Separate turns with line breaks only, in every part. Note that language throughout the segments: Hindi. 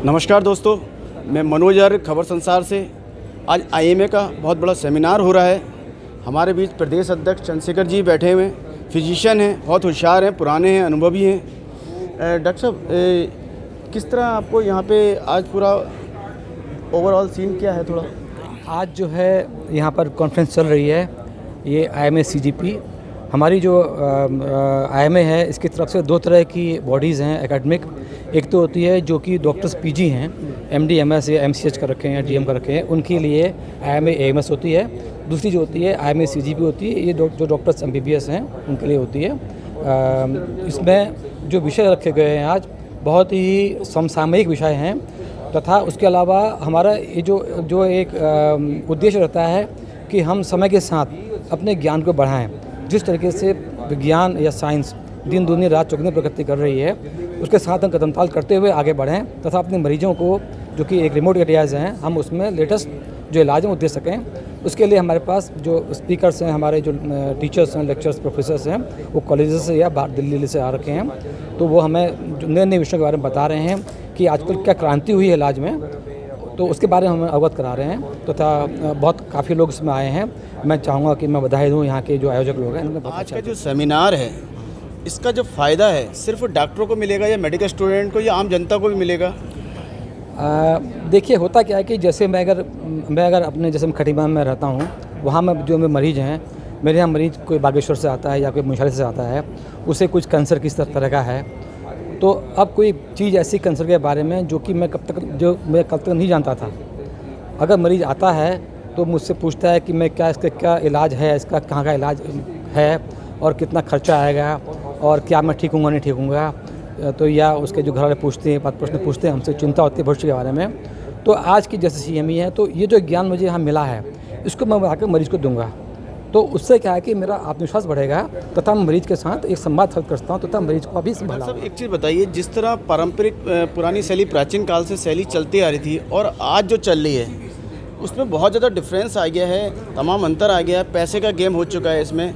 नमस्कार दोस्तों, मैं मनोज आर्य खबर संसार से। आज आईएमए का बहुत बड़ा सेमिनार हो रहा है। हमारे बीच प्रदेश अध्यक्ष चंद्रशेखर जी बैठे हुए हैं। फिजिशियन हैं, बहुत होशियार हैं, पुराने हैं, अनुभवी हैं। डॉक्टर साहब, किस तरह आपको यहाँ पे आज पूरा ओवरऑल सीन क्या है? थोड़ा
आज जो है यहाँ पर कॉन्फ्रेंस चल रही है, ये आईएमए सीजीपी। हमारी जो आईएमए है, इसकी तरफ से दो तरह की बॉडीज़ हैं एकेडमिक। एक तो होती है जो कि डॉक्टर्स पीजी हैं, एमडी एमएस या एमसीएच कर रखे हैं या डीएम कर रखे हैं, उनके लिए आईएमए एएमएस होती है। दूसरी जो होती है आईएमए सीजीपी होती है, ये जो डॉक्टर्स एमबीबीएस हैं उनके लिए होती है। इसमें जो विषय रखे गए हैं आज बहुत ही समसामयिक विषय हैं, तथा उसके अलावा हमारा ये जो एक उद्देश्य रहता है कि हम समय के साथ अपने ज्ञान को बढ़ाएं। जिस तरीके से विज्ञान या साइंस दिन दुनिया रात चौगुनी प्रगति कर रही है, उसके साथ हम कदम ताल करते हुए आगे बढ़ें तथा अपने मरीजों को, जो कि एक रिमोट एरियाज़ हैं, हम उसमें लेटेस्ट जो इलाज है वो दे सकें। उसके लिए हमारे पास जो स्पीकर्स हैं, हमारे जो टीचर्स हैं, लेक्चर्स, प्रोफेसर्स हैं, वो कॉलेजेस से या बाहर दिल्ली से आ रखे हैं, तो वो हमें नए नए विषयों के बारे में बता रहे हैं कि आजकल क्या क्रांति हुई है इलाज में, तो उसके बारे में हमें अवगत करा रहे हैं। तथा बहुत काफ़ी लोग इसमें आए हैं। मैं चाहूँगा कि मैं बधाई दूँ यहाँ के जो आयोजक लोग हैं, इन्होंने
आज का जो सेमिनार है, इसका जो फ़ायदा है सिर्फ डॉक्टरों को मिलेगा या मेडिकल स्टूडेंट को या आम जनता को भी मिलेगा?
देखिए, होता क्या है कि जैसे मैं अगर अपने जैसे खटीमा में रहता हूँ, वहाँ में जो मेरे मरीज़ हैं, मेरे यहाँ मरीज़ कोई बागेश्वर से आता है या कोई मुंशारी से आता है, उसे कुछ कैंसर किस तरह का है, तो अब कोई चीज़ ऐसी कैंसर के बारे में जो कि मैं कब तक नहीं जानता था, अगर मरीज़ आता है तो मुझसे पूछता है कि मैं इसका क्या इलाज है, इसका कहाँ का इलाज है और कितना खर्चा आएगा और क्या मैं ठीक हूँगा नहीं ठीक हूँगा, तो या उसके जो घर वाले पूछते हैं, प्रश्न पूछते हैं, हमसे चिंता होती है भविष्य के बारे में। तो आज की जैसे सीएमई है, तो ये जो ज्ञान मुझे यहाँ मिला है, इसको मैं आकर मरीज़ को दूंगा, तो उससे क्या है कि मेरा आत्मविश्वास बढ़ेगा तथा मैं मरीज़ के साथ एक संवाद करता हूँ तथा मरीज़ को अभी संभाला।
सब एक चीज़ बताइए, जिस तरह पारंपरिक पुरानी शैली, प्राचीन काल से शैली चलती आ रही थी और आज जो चल रही है, उसमें बहुत ज़्यादा डिफरेंस आ गया है, तमाम अंतर आ गया है, पैसे का गेम हो चुका है इसमें।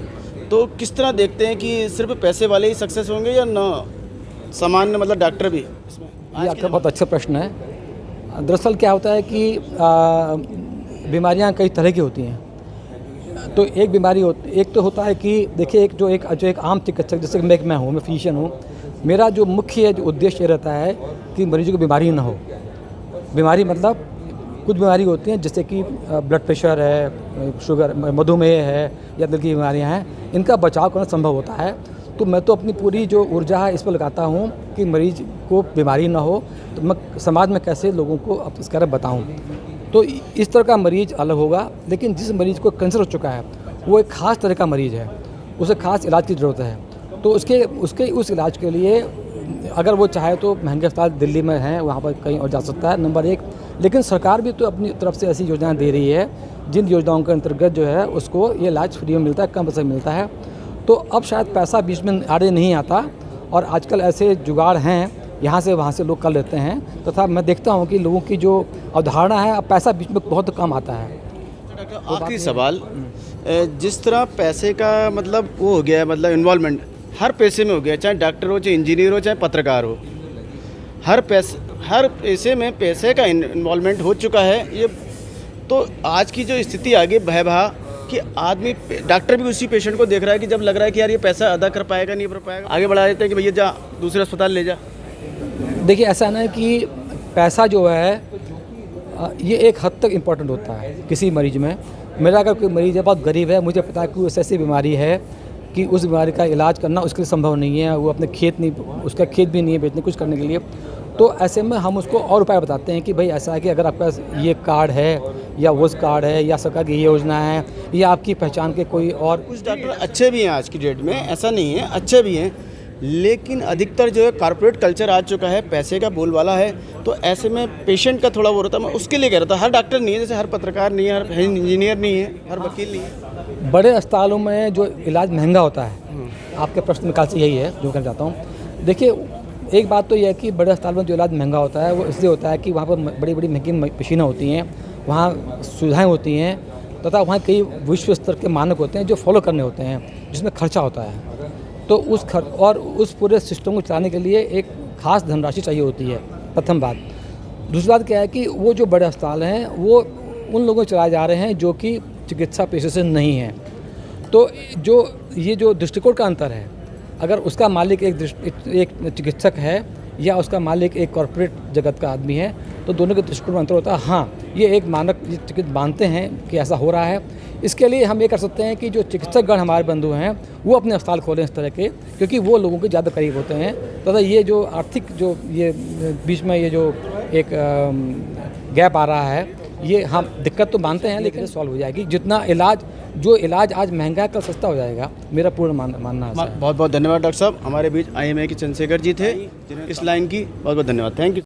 तो किस तरह देखते हैं कि सिर्फ पैसे वाले ही सक्सेस होंगे या न सामान्य, मतलब डॉक्टर भी इसमें?
ये आपका बहुत अच्छा प्रश्न है। दरअसल क्या होता है कि बीमारियां कई तरह की होती हैं। तो एक तो होता है कि देखिए, जो एक आम चिकित्सक, जैसे कि मैं हूँ, मैं फिजिशियन हूँ, मेरा जो मुख्य जो उद्देश्य ये रहता है कि मरीजों को बीमारी ना हो। बीमारी मतलब कुछ बीमारी होती हैं जैसे कि ब्लड प्रेशर है, शुगर, मधुमेह है या दिल की बीमारियां हैं, इनका बचाव करना संभव होता है। तो मैं तो अपनी पूरी जो ऊर्जा है इस पर लगाता हूं कि मरीज को बीमारी ना हो, तो मैं समाज में कैसे लोगों को अब इसके बारे में बताऊं। तो इस तरह का मरीज अलग होगा। लेकिन जिस मरीज़ को कैंसर हो चुका है, वो एक ख़ास तरह का मरीज़ है, उसे ख़ास इलाज की ज़रूरत है। तो उसके उस इलाज के लिए अगर वो चाहे तो महंगे अस्पताल दिल्ली में हैं, वहाँ पर कहीं और जा सकता है, नंबर एक। लेकिन सरकार भी तो अपनी तरफ से ऐसी योजनाएं दे रही है, जिन योजनाओं के अंतर्गत जो है उसको ये इलाज फ्री में मिलता है, कम पैसे मिलता है। तो अब शायद पैसा बीच में आड़े नहीं आता, और आजकल ऐसे जुगाड़ हैं, यहाँ से वहाँ से लोग कर लेते हैं। तथा मैं देखता हूँ कि लोगों की जो अवधारणा है, अब पैसा बीच में बहुत कम आता है।
आखिरी सवाल, जिस तरह पैसे का मतलब वो हो गया है, मतलब इन्वॉल्वमेंट हर पैसे में हो गया, चाहे डॉक्टर हो, चाहे इंजीनियर हो, चाहे पत्रकार हो, हर पैसे में पैसे का इन्वॉल्वमेंट हो चुका है ये। तो आज की जो स्थिति आगे भयावह कि आदमी, डॉक्टर भी उसी पेशेंट को देख रहा है कि जब लग रहा है कि यार ये पैसा अदा कर पाएगा नहीं कर पाएगा, आगे बढ़ा देते हैं कि भैया जा दूसरे अस्पताल ले जा।
देखिए, ऐसा ना है कि पैसा जो है ये एक हद तक इम्पोर्टेंट होता है किसी मरीज में। मेरा अगर कोई मरीज़ है, बहुत गरीब है, मुझे पता है कि उसे ऐसी बीमारी है कि उस बीमारी का इलाज करना उसके लिए संभव नहीं है, वो अपने उसका खेत भी नहीं है बेचने कुछ करने के लिए, तो ऐसे में हम उसको और उपाय बताते हैं कि भाई ऐसा है कि अगर आपका ये कार्ड है या वो कार्ड है या सरकार की ये योजना है या आपकी पहचान के कोई और।
कुछ डॉक्टर अच्छे भी हैं आज की डेट में, ऐसा नहीं है, अच्छे भी हैं, लेकिन अधिकतर जो है कॉर्पोरेट कल्चर आ चुका है, पैसे का बोलबाला है। तो ऐसे में पेशेंट का थोड़ा वो रहता है। मैं उसके लिए कह रहा था, हर डॉक्टर नहीं है, जैसे हर पत्रकार नहीं है, हर इंजीनियर नहीं है, हर वकील नहीं है।
बड़े अस्पतालों में जो इलाज महंगा होता है, आपके प्रश्न में से यही है जो कहना चाहता हूँ। देखिए, एक बात तो यह है कि बड़े अस्पताल में जो इलाज महंगा होता है वो इसलिए होता है कि वहाँ पर बड़ी बड़ी महंगी मशीनें होती हैं, वहाँ सुविधाएँ होती हैं, तथा वहाँ कई विश्व स्तर के मानक होते हैं जो फॉलो करने होते हैं, जिसमें खर्चा होता है। तो उस पूरे सिस्टम को चलाने के लिए एक खास धनराशि चाहिए होती है, प्रथम बात। दूसरी बात क्या है कि वो जो बड़े अस्पताल हैं वो उन लोगों को चलाए जा रहे हैं जो कि चिकित्सा पेशे से नहीं हैं। तो ये जो दृष्टिकोण का अंतर है, अगर उसका मालिक एक चिकित्सक है या उसका मालिक एक कॉरपोरेट जगत का आदमी है, तो दोनों के दृष्टिकोण में अंतर होता है। हाँ, ये एक मानक चिकित्सक मानते हैं कि ऐसा हो रहा है। इसके लिए हम ये कर सकते हैं कि जो चिकित्सकगण हमारे बंधु हैं वो अपने अस्पताल खोलें इस तरह के, क्योंकि वो लोगों के ज़्यादा करीब होते हैं। तथा ये जो आर्थिक जो ये बीच में ये जो एक गैप आ रहा है, ये हम दिक्कत तो मानते हैं लेकिन सॉल्व हो जाएगी। जितना जो इलाज आज महंगा है कल सस्ता हो जाएगा, मेरा पूर्ण मानना है।
बहुत बहुत धन्यवाद डॉक्टर साहब। हमारे बीच IMA के चंद्रशेखर जी थे इस लाइन की। बहुत बहुत धन्यवाद, थैंक यू।